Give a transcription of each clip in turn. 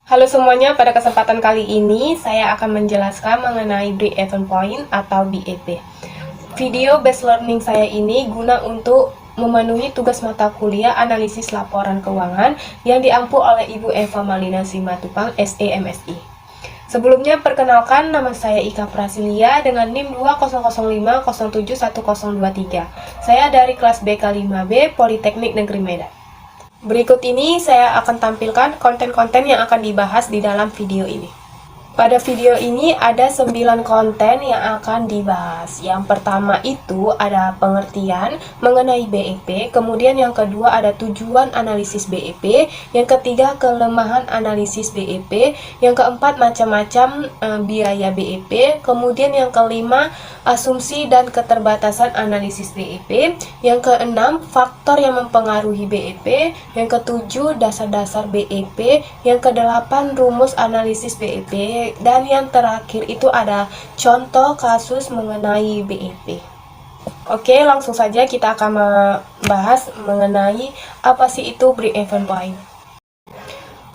Halo semuanya, pada kesempatan kali ini saya akan menjelaskan mengenai Break-Even Point atau BEP. Video based learning saya ini guna untuk memenuhi tugas mata kuliah analisis laporan keuangan yang diampu oleh Ibu Eva Malina Simatupang, SEMSI. Sebelumnya perkenalkan, nama saya Ika Prasilia dengan NIM 20050711023. Saya dari kelas BK5B Politeknik Negeri Medan. Berikut ini saya akan tampilkan konten-konten yang akan dibahas di dalam video ini. Pada video ini ada 9 konten yang akan dibahas. Yang pertama itu ada pengertian mengenai BEP, kemudian yang kedua ada tujuan analisis BEP, yang ketiga kelemahan analisis BEP, yang keempat macam-macam biaya BEP, kemudian yang kelima asumsi dan keterbatasan analisis BEP, yang keenam faktor yang mempengaruhi BEP, yang ketujuh dasar-dasar BEP, yang kedelapan rumus analisis BEP, dan yang terakhir itu ada contoh kasus mengenai BEP. Oke, langsung saja kita akan membahas mengenai apa sih itu break-even point.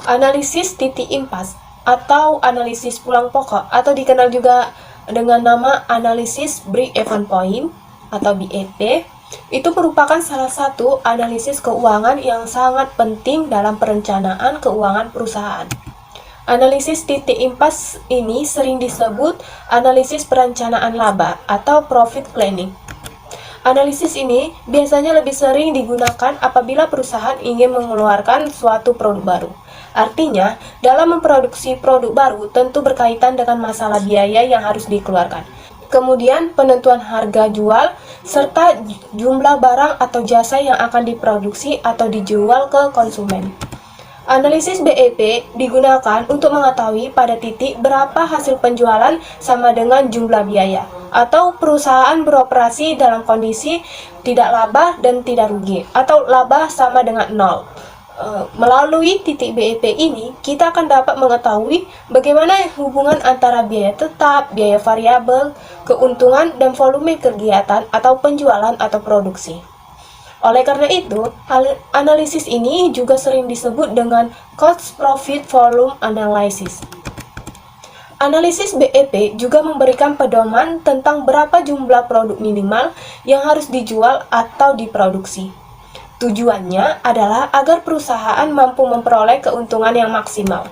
Analisis titik impas atau analisis pulang pokok atau dikenal juga dengan nama analisis break-even point atau BEP itu merupakan salah satu analisis keuangan yang sangat penting dalam perencanaan keuangan perusahaan. Analisis titik impas ini sering disebut analisis perencanaan laba atau profit planning. Analisis ini biasanya lebih sering digunakan apabila perusahaan ingin mengeluarkan suatu produk baru. Artinya, dalam memproduksi produk baru tentu berkaitan dengan masalah biaya yang harus dikeluarkan. Kemudian penentuan harga jual serta jumlah barang atau jasa yang akan diproduksi atau dijual ke konsumen. Analisis BEP digunakan untuk mengetahui pada titik berapa hasil penjualan sama dengan jumlah biaya, atau perusahaan beroperasi dalam kondisi tidak laba dan tidak rugi, atau laba sama dengan 0. Melalui titik BEP ini, kita akan dapat mengetahui bagaimana hubungan antara biaya tetap, biaya variabel, keuntungan, dan volume kegiatan atau penjualan atau produksi. Oleh karena itu, analisis ini juga sering disebut dengan Cost Profit Volume Analysis. Analisis BEP juga memberikan pedoman tentang berapa jumlah produk minimal yang harus dijual atau diproduksi. Tujuannya adalah agar perusahaan mampu memperoleh keuntungan yang maksimal.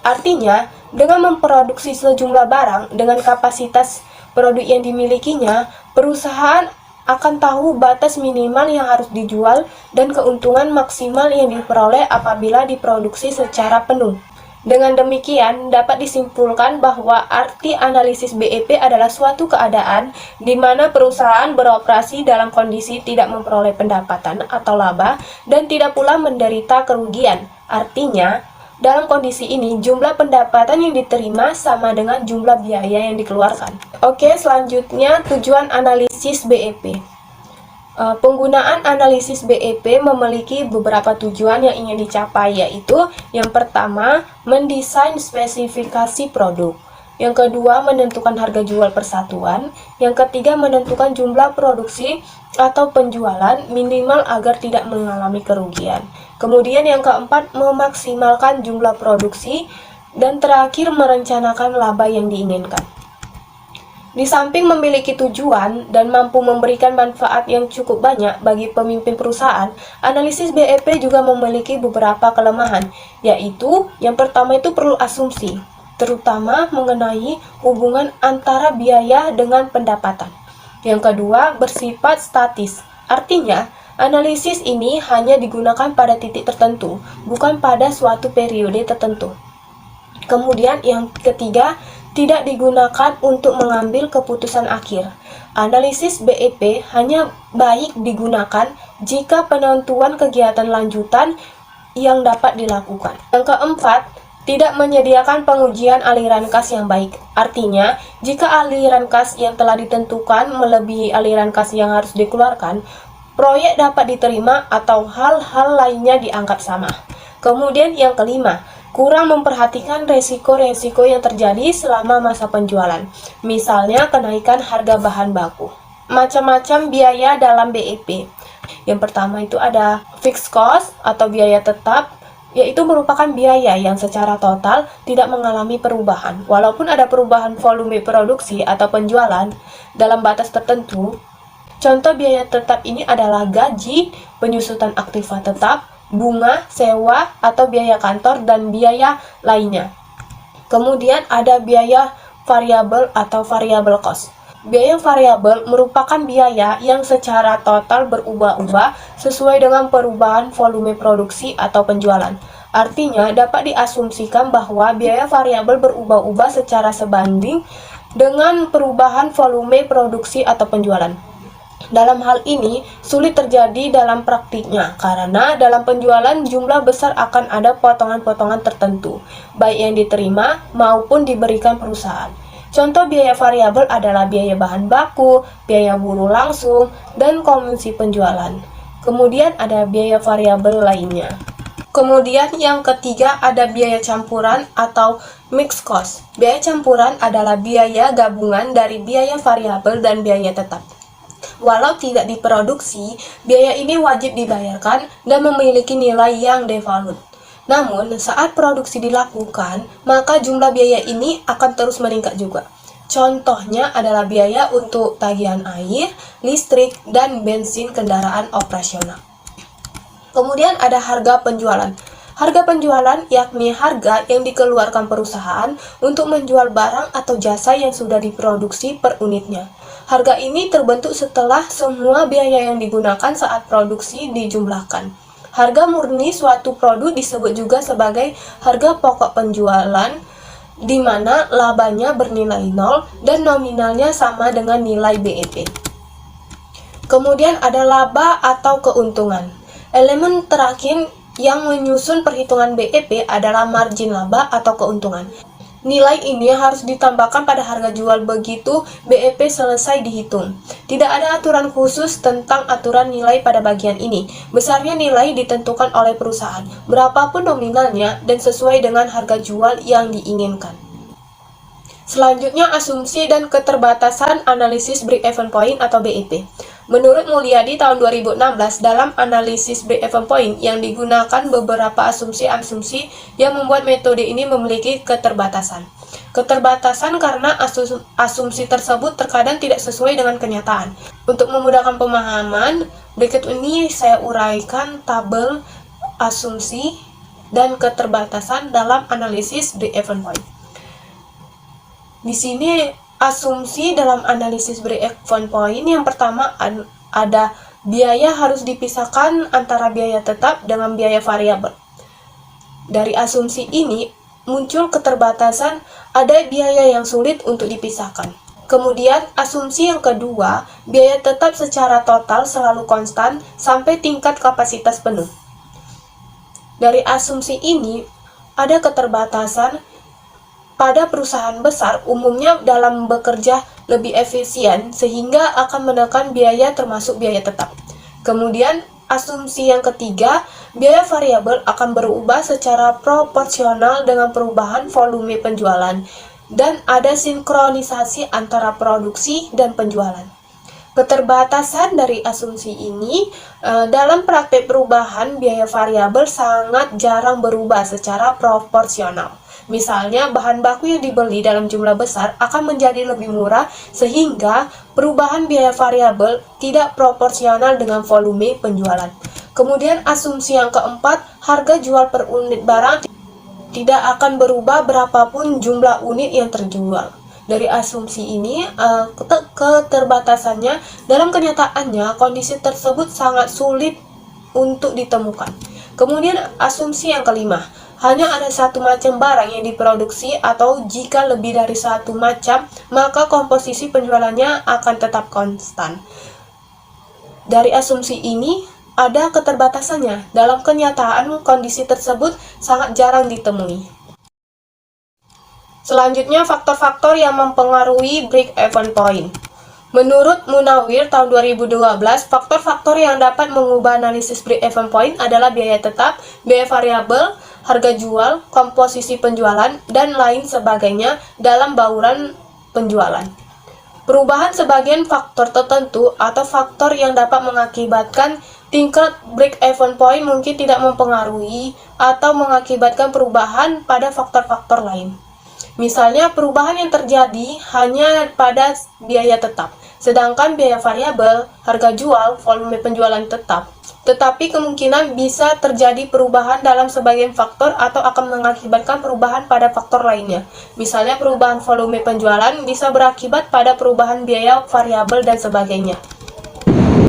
Artinya, dengan memproduksi sejumlah barang dengan kapasitas produk yang dimilikinya, perusahaan akan tahu batas minimal yang harus dijual dan keuntungan maksimal yang diperoleh apabila diproduksi secara penuh. Dengan demikian, dapat disimpulkan bahwa arti analisis BEP adalah suatu keadaan di mana perusahaan beroperasi dalam kondisi tidak memperoleh pendapatan atau laba dan tidak pula menderita kerugian. Artinya, dalam kondisi ini, jumlah pendapatan yang diterima sama dengan jumlah biaya yang dikeluarkan. Oke, selanjutnya tujuan analisis BEP. Penggunaan analisis BEP memiliki beberapa tujuan yang ingin dicapai, yaitu yang pertama, mendesain spesifikasi produk. Yang kedua, menentukan harga jual persatuan. Yang ketiga, menentukan jumlah produksi atau penjualan minimal agar tidak mengalami kerugian. Kemudian yang keempat, memaksimalkan jumlah produksi. Dan terakhir, merencanakan laba yang diinginkan. Di samping memiliki tujuan dan mampu memberikan manfaat yang cukup banyak bagi pemimpin perusahaan, analisis BEP juga memiliki beberapa kelemahan, yaitu yang pertama itu perlu asumsi, terutama mengenai hubungan antara biaya dengan pendapatan. Yang kedua, bersifat statis, artinya analisis ini hanya digunakan pada titik tertentu, bukan pada suatu periode tertentu. Kemudian yang ketiga, tidak digunakan untuk mengambil keputusan akhir. Analisis BEP hanya baik digunakan jika penentuan kegiatan lanjutan yang dapat dilakukan. Yang keempat, tidak menyediakan pengujian aliran kas yang baik. Artinya, jika aliran kas yang telah ditentukan melebihi aliran kas yang harus dikeluarkan, proyek dapat diterima atau hal-hal lainnya dianggap sama. Kemudian yang kelima, kurang memperhatikan resiko-resiko yang terjadi selama masa penjualan, misalnya kenaikan harga bahan baku. Macam-macam biaya dalam BEP. Yang pertama itu ada fixed cost atau biaya tetap, yaitu merupakan biaya yang secara total tidak mengalami perubahan. Walaupun ada perubahan volume produksi atau penjualan dalam batas tertentu, contoh biaya tetap ini adalah gaji, penyusutan aktiva tetap, bunga, sewa, atau biaya kantor, dan biaya lainnya. Kemudian ada biaya variabel atau variable cost. Biaya variabel merupakan biaya yang secara total berubah-ubah sesuai dengan perubahan volume produksi atau penjualan. Artinya, dapat diasumsikan bahwa biaya variabel berubah-ubah secara sebanding dengan perubahan volume produksi atau penjualan. Dalam hal ini, sulit terjadi dalam praktiknya, karena dalam penjualan jumlah besar akan ada potongan-potongan tertentu, baik yang diterima maupun diberikan perusahaan. Contoh biaya variabel adalah biaya bahan baku, biaya buruh langsung, dan komisi penjualan. Kemudian ada biaya variabel lainnya. Kemudian yang ketiga ada biaya campuran atau mixed cost. Biaya campuran adalah biaya gabungan dari biaya variabel dan biaya tetap. Walau tidak diproduksi, biaya ini wajib dibayarkan dan memiliki nilai yang devalut. Namun, saat produksi dilakukan, maka jumlah biaya ini akan terus meningkat juga. Contohnya adalah biaya untuk tagihan air, listrik, dan bensin kendaraan operasional. Kemudian ada harga penjualan. Harga penjualan yakni harga yang dikeluarkan perusahaan untuk menjual barang atau jasa yang sudah diproduksi per unitnya. Harga ini terbentuk setelah semua biaya yang digunakan saat produksi dijumlahkan. Harga murni suatu produk disebut juga sebagai harga pokok penjualan, di mana labanya bernilai 0 dan nominalnya sama dengan nilai BEP. Kemudian ada laba atau keuntungan. Elemen terakhir yang menyusun perhitungan BEP adalah margin laba atau keuntungan. Nilai ini harus ditambahkan pada harga jual begitu BEP selesai dihitung. Tidak ada aturan khusus tentang aturan nilai pada bagian ini. Besarnya nilai ditentukan oleh perusahaan, berapapun nominalnya dan sesuai dengan harga jual yang diinginkan. Selanjutnya, asumsi dan keterbatasan analisis break-even point atau BEP. Menurut Mulyadi tahun 2016, dalam analisis break-even point yang digunakan beberapa asumsi-asumsi yang membuat metode ini memiliki keterbatasan. Keterbatasan karena asumsi tersebut terkadang tidak sesuai dengan kenyataan. Untuk memudahkan pemahaman, berikut ini saya uraikan tabel asumsi dan keterbatasan dalam analisis break-even point. Di sini asumsi dalam analisis break-even point yang pertama ada biaya harus dipisahkan antara biaya tetap dengan biaya variabel. Dari asumsi ini muncul keterbatasan, ada biaya yang sulit untuk dipisahkan. Kemudian asumsi yang kedua, biaya tetap secara total selalu konstan sampai tingkat kapasitas penuh. Dari asumsi ini ada keterbatasan. Pada perusahaan besar, umumnya dalam bekerja lebih efisien sehingga akan menekan biaya termasuk biaya tetap. Kemudian, asumsi yang ketiga, biaya variabel akan berubah secara proporsional dengan perubahan volume penjualan dan ada sinkronisasi antara produksi dan penjualan. Keterbatasan dari asumsi ini, dalam praktek perubahan biaya variabel sangat jarang berubah secara proporsional. Misalnya, bahan baku yang dibeli dalam jumlah besar akan menjadi lebih murah sehingga perubahan biaya variabel tidak proporsional dengan volume penjualan. Kemudian asumsi yang keempat, harga jual per unit barang tidak akan berubah berapapun jumlah unit yang terjual. Dari asumsi ini, keterbatasannya dalam kenyataannya kondisi tersebut sangat sulit untuk ditemukan. Kemudian asumsi yang kelima, hanya ada satu macam barang yang diproduksi atau jika lebih dari satu macam, maka komposisi penjualannya akan tetap konstan. Dari asumsi ini, ada keterbatasannya. Dalam kenyataan, kondisi tersebut sangat jarang ditemui. Selanjutnya, faktor-faktor yang mempengaruhi break-even point. Menurut Munawir tahun 2012, faktor-faktor yang dapat mengubah analisis break-even point adalah biaya tetap, biaya variabel, harga jual, komposisi penjualan, dan lain sebagainya dalam bauran penjualan. Perubahan sebagian faktor tertentu atau faktor yang dapat mengakibatkan tingkat break-even point mungkin tidak mempengaruhi atau mengakibatkan perubahan pada faktor-faktor lain. Misalnya, perubahan yang terjadi hanya pada biaya tetap, sedangkan biaya variabel, harga jual, volume penjualan tetap. Tetapi kemungkinan bisa terjadi perubahan dalam sebagian faktor atau akan mengakibatkan perubahan pada faktor lainnya. Misalnya, perubahan volume penjualan bisa berakibat pada perubahan biaya variabel dan sebagainya.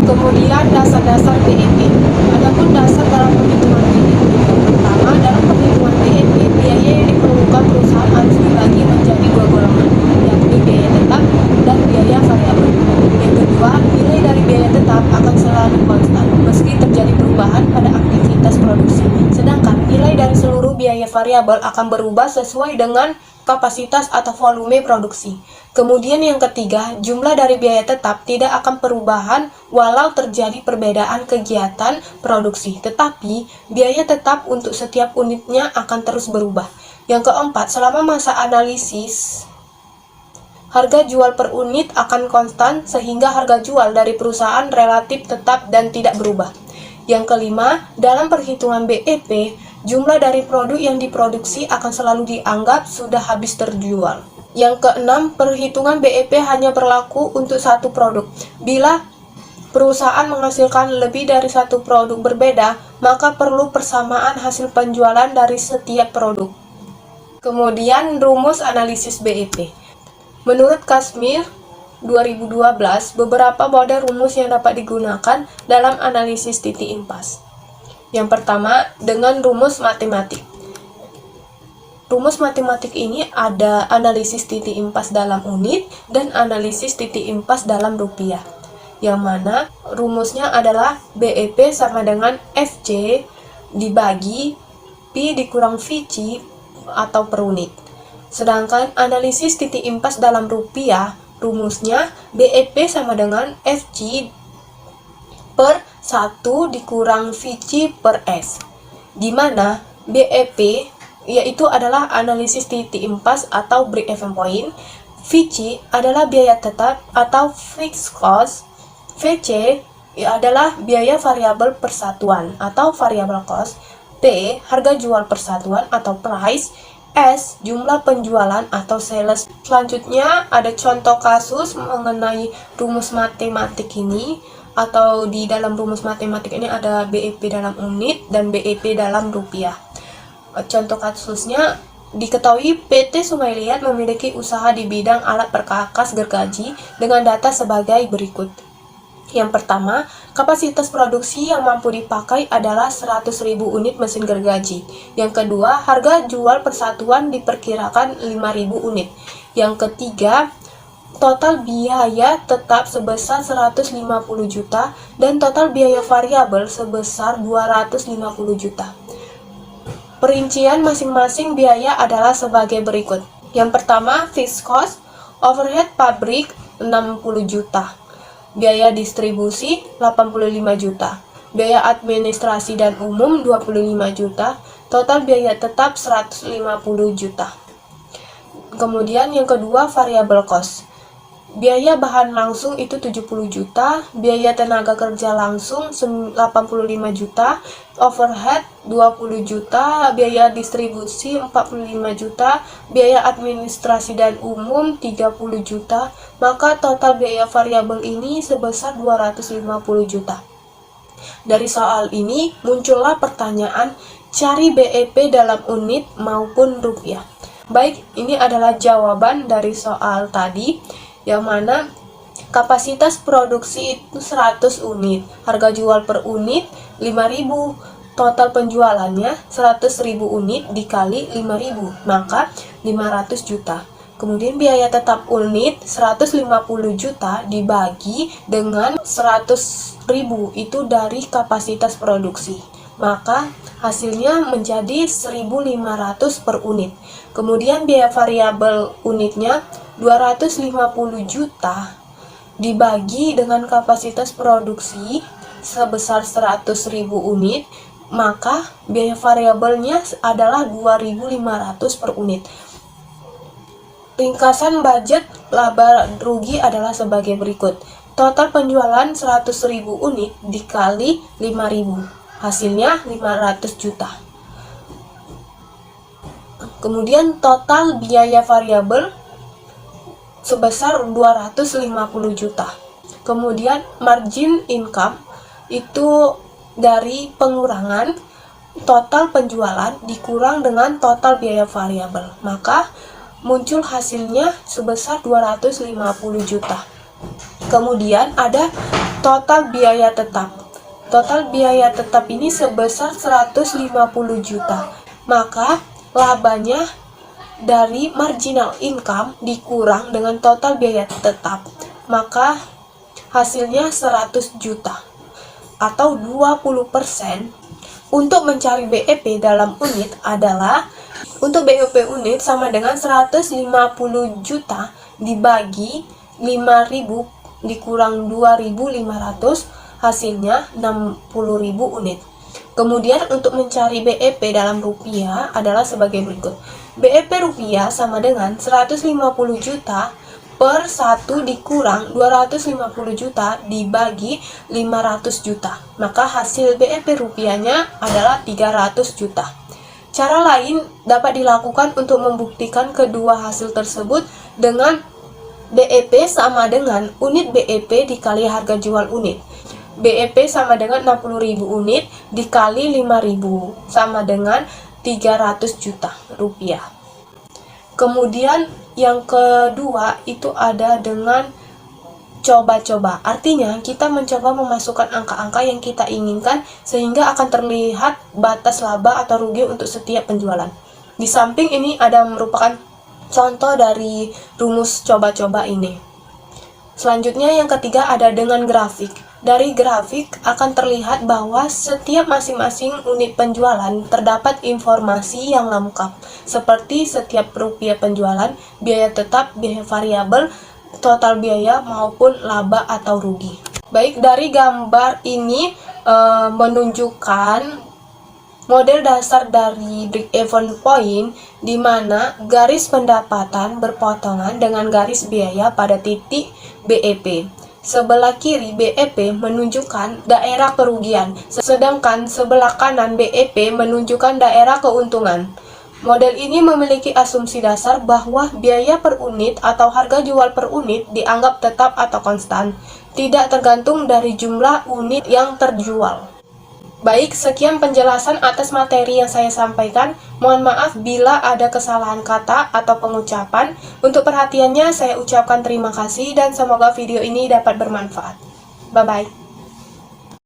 Kemudian dasar-dasar BEP. Adapun dasar dalam perhitungan BEP. Pertama, dalam perhitungan BEP, biaya yang diperlukan perusahaan harus dibagi menjadi dua golongan, yakni biaya tetap dan biaya variabel. Yang kedua, nilai dari biaya tetap akan selalu konstan meski terjadi perubahan pada aktivitas produksi. Sedangkan nilai dari seluruh biaya variabel akan berubah sesuai dengan kapasitas atau volume produksi. Kemudian yang ketiga, jumlah dari biaya tetap tidak akan perubahan walau terjadi perbedaan kegiatan produksi, tetapi biaya tetap untuk setiap unitnya akan terus berubah. Yang keempat, selama masa analisis, harga jual per unit akan konstan sehingga harga jual dari perusahaan relatif tetap dan tidak berubah. Yang kelima, dalam perhitungan BEP, jumlah dari produk yang diproduksi akan selalu dianggap sudah habis terjual. Yang keenam, perhitungan BEP hanya berlaku untuk satu produk. Bila perusahaan menghasilkan lebih dari satu produk berbeda, maka perlu persamaan hasil penjualan dari setiap produk. Kemudian, rumus analisis BEP. Menurut Kashmir 2012, beberapa model rumus yang dapat digunakan dalam analisis titik impas. Yang pertama, dengan rumus matematik. Rumus matematik ini ada analisis titik impas dalam unit dan analisis titik impas dalam rupiah. Yang mana rumusnya adalah BEP sama dengan FC dibagi P dikurang VC atau per unit. Sedangkan analisis titik impas dalam rupiah, rumusnya BEP sama dengan FC per 1 dikurang VC per S, di mana BEP yaitu adalah analisis titik impas atau break-even point, VC adalah biaya tetap atau fixed cost, VC adalah biaya variabel persatuan atau variable cost, P harga jual persatuan atau price, S jumlah penjualan atau sales. Selanjutnya ada contoh kasus mengenai rumus matematik ini, atau di dalam rumus matematik ini ada BEP dalam unit dan BEP dalam rupiah. Contoh kasusnya, diketahui PT Sungai Liat memiliki usaha di bidang alat perkakas gergaji dengan data sebagai berikut. Yang pertama, kapasitas produksi yang mampu dipakai adalah 100.000 unit mesin gergaji. Yang kedua, harga jual persatuan diperkirakan 5.000 unit. Yang ketiga, total biaya tetap sebesar 150 juta dan total biaya variabel sebesar 250 juta. Perincian masing-masing biaya adalah sebagai berikut. Yang pertama, fixed cost, overhead pabrik 60 juta, biaya distribusi 85 juta, biaya administrasi dan umum 25 juta, total biaya tetap 150 juta. Kemudian yang kedua, variable cost. Biaya bahan langsung itu 70 juta, biaya tenaga kerja langsung 85 juta, overhead 20 juta, biaya distribusi 45 juta, biaya administrasi dan umum 30 juta, maka total biaya variabel ini sebesar 250 juta. Dari soal ini muncullah pertanyaan, cari BEP dalam unit maupun rupiah. Baik, ini adalah jawaban dari soal tadi, yang mana kapasitas produksi itu 100 unit, harga jual per unit 5.000, total penjualannya 100.000 unit dikali 5.000, maka 500 juta. Kemudian biaya tetap unit 150 juta dibagi dengan 100.000 itu dari kapasitas produksi, maka hasilnya menjadi 1.500 per unit. Kemudian biaya variabel unitnya 250 juta dibagi dengan kapasitas produksi sebesar 100.000 unit, maka biaya variabelnya adalah 2.500 per unit. Ringkasan budget laba rugi adalah sebagai berikut. total penjualan 100.000 unit dikali 5.000, hasilnya 500 juta. Kemudian total biaya variabel sebesar 250 juta. Kemudian margin income itu dari pengurangan total penjualan dikurang dengan total biaya variabel, maka muncul hasilnya sebesar 250 juta. Kemudian ada total biaya tetap. Total biaya tetap ini sebesar 150 juta. Maka labanya dari marginal income dikurang dengan total biaya tetap, maka hasilnya 100 juta atau 20%. Untuk mencari BEP dalam unit adalah, untuk BEP unit sama dengan 150 juta dibagi 5.000 dikurang 2.500, hasilnya 60.000 unit. Kemudian untuk mencari BEP dalam rupiah adalah sebagai berikut. BEP rupiah sama dengan 150 juta per 1 dikurang 250 juta dibagi 500 juta. Maka hasil BEP rupiahnya adalah 300 juta. Cara lain dapat dilakukan untuk membuktikan kedua hasil tersebut dengan BEP sama dengan unit BEP dikali harga jual unit. BEP sama dengan 60.000 unit dikali 5.000 sama dengan 300 juta rupiah. Kemudian yang kedua itu ada dengan coba-coba. Artinya kita mencoba memasukkan angka-angka yang kita inginkan sehingga akan terlihat batas laba atau rugi untuk setiap penjualan. Di samping ini ada merupakan contoh dari rumus coba-coba ini. Selanjutnya yang ketiga ada dengan grafik. Dari grafik akan terlihat bahwa setiap masing-masing unit penjualan terdapat informasi yang lengkap, seperti setiap rupiah penjualan, biaya tetap, biaya variabel, total biaya maupun laba atau rugi. Baik, dari gambar ini menunjukkan model dasar dari break-even point, di mana garis pendapatan berpotongan dengan garis biaya pada titik BEP. Sebelah kiri BEP menunjukkan daerah kerugian, sedangkan sebelah kanan BEP menunjukkan daerah keuntungan. Model ini memiliki asumsi dasar bahwa biaya per unit atau harga jual per unit dianggap tetap atau konstan, tidak tergantung dari jumlah unit yang terjual. Baik, sekian penjelasan atas materi yang saya sampaikan. Mohon maaf bila ada kesalahan kata atau pengucapan. Untuk perhatiannya saya ucapkan terima kasih dan semoga video ini dapat bermanfaat. Bye-bye.